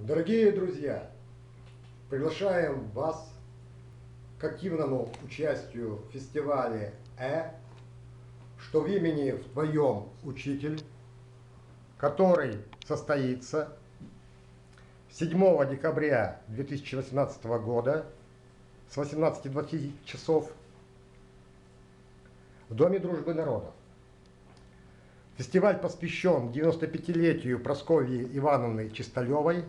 Дорогие друзья, приглашаем вас к активному участию в фестивале «Что в имени в твоем учитель», который состоится 7 декабря 2018 года с 18:20 часов в Доме дружбы народов. Фестиваль посвящен 95-летию Прасковьи Ивановны Чисталевой,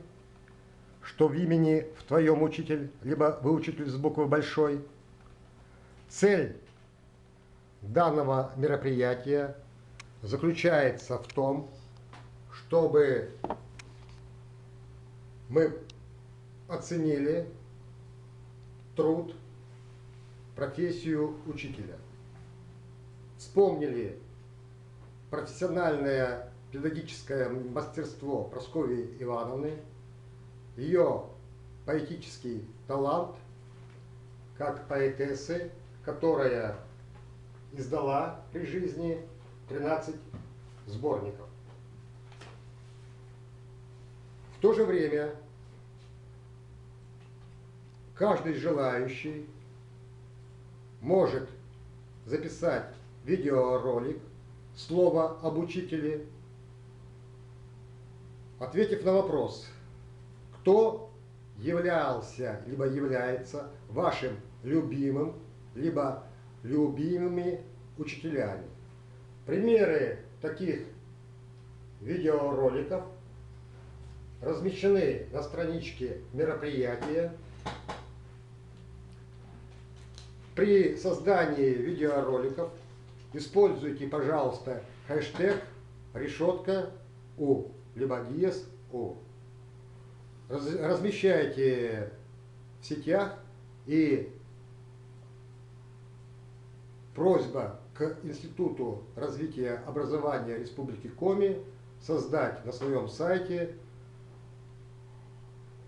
что в имени в твоем учитель, либо вы учитель с буквы большой. Цель данного мероприятия заключается в том, чтобы мы оценили труд, профессию учителя, вспомнили профессиональное педагогическое мастерство Прасковьи Ивановны, ее поэтический талант как поэтессы, которая издала при жизни 13 сборников. В то же время каждый желающий может записать видеоролик «Слово об учителе», ответив на вопрос, кто являлся, либо является вашим любимым, либо любимыми учителями. Примеры таких видеороликов размещены на страничке мероприятия. При создании видеороликов используйте, пожалуйста, хэштег #решетка_у, либо #у. Размещайте в сетях, и просьба к Институту развития образования Республики Коми создать на своем сайте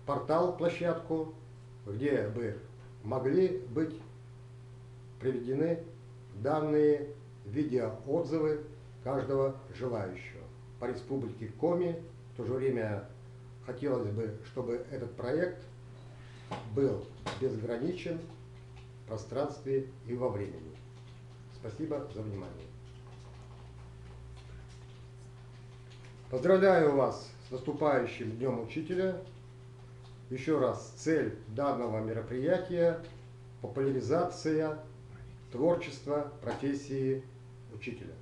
портал-площадку, где бы могли быть приведены данные видеоотзывы каждого желающего по Республике Коми. В то же время хотелось бы, чтобы этот проект был безграничен в пространстве и во времени. Спасибо за внимание. Поздравляю вас с наступающим Днем Учителя. Еще раз, цель данного мероприятия – популяризация творчества профессии учителя.